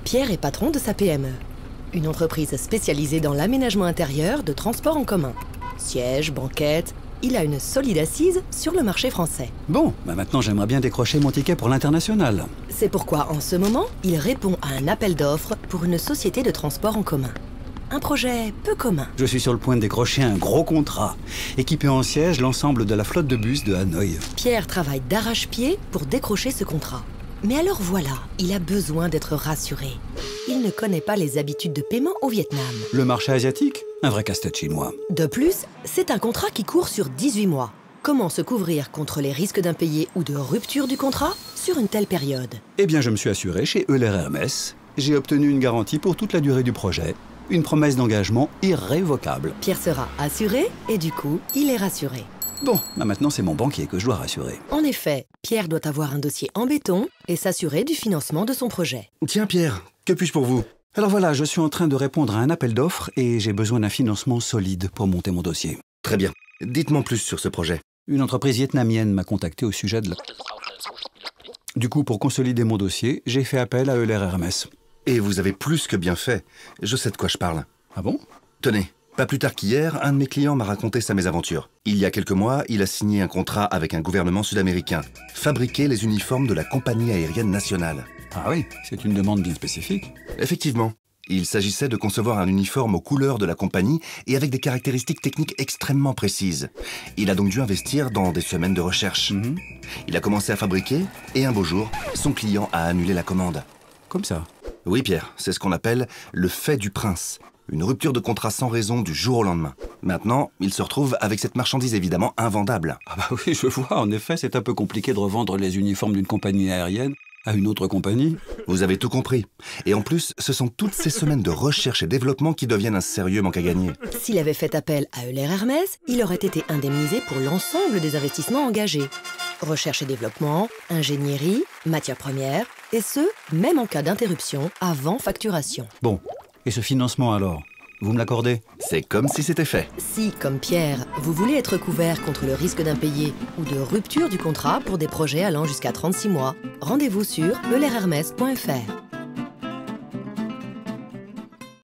Pierre est patron de sa PME, une entreprise spécialisée dans l'aménagement intérieur de transport en commun. Sièges, banquettes, il a une solide assise sur le marché français. Bon, maintenant j'aimerais bien décrocher mon ticket pour l'international. C'est pourquoi en ce moment, il répond à un appel d'offres pour une société de transport en commun. Un projet peu commun. Je suis sur le point de décrocher un gros contrat, équiper en siège l'ensemble de la flotte de bus de Hanoï. Pierre travaille d'arrache-pied pour décrocher ce contrat. Mais alors voilà, il a besoin d'être rassuré. Il ne connaît pas les habitudes de paiement au Vietnam. Le marché asiatique? Un vrai casse-tête chinois. De plus, c'est un contrat qui court sur 18 mois. Comment se couvrir contre les risques d'impayés ou de rupture du contrat sur une telle période? Eh bien, je me suis assuré chez Euler Hermès. J'ai obtenu une garantie pour toute la durée du projet. Une promesse d'engagement irrévocable. Pierre sera assuré et du coup, il est rassuré. Bon, maintenant c'est mon banquier que je dois rassurer. En effet, Pierre doit avoir un dossier en béton et s'assurer du financement de son projet. Tiens Pierre, que puis-je pour vous? Alors voilà, je suis en train de répondre à un appel d'offres et j'ai besoin d'un financement solide pour monter mon dossier. Très bien. Dites-moi plus sur ce projet. Une entreprise vietnamienne m'a contacté au sujet de la... Du coup, pour consolider mon dossier, j'ai fait appel à Euler Hermès. Et vous avez plus que bien fait. Je sais de quoi je parle. Ah bon? Tenez, pas plus tard qu'hier, un de mes clients m'a raconté sa mésaventure. Il y a quelques mois, il a signé un contrat avec un gouvernement sud-américain. Fabriquer les uniformes de la compagnie aérienne nationale. Ah oui, c'est une demande bien spécifique. Effectivement. Il s'agissait de concevoir un uniforme aux couleurs de la compagnie et avec des caractéristiques techniques extrêmement précises. Il a donc dû investir dans des semaines de recherche. Il a commencé à fabriquer et un beau jour, son client a annulé la commande. Comme ça? Oui Pierre, c'est ce qu'on appelle le fait du prince. Une rupture de contrat sans raison du jour au lendemain. Maintenant, il se retrouve avec cette marchandise évidemment invendable. Ah bah oui, je vois, en effet, c'est un peu compliqué de revendre les uniformes d'une compagnie aérienne à une autre compagnie. Vous avez tout compris. Et en plus, ce sont toutes ces semaines de recherche et développement qui deviennent un sérieux manque à gagner. S'il avait fait appel à Euler Hermès, il aurait été indemnisé pour l'ensemble des investissements engagés. Recherche et développement, ingénierie, matières premières, et ce, même en cas d'interruption avant facturation. Bon, et ce financement alors? Vous me l'accordez? C'est comme si c'était fait. Si, comme Pierre, vous voulez être couvert contre le risque d'impayé ou de rupture du contrat pour des projets allant jusqu'à 36 mois, rendez-vous sur eulerhermès.fr.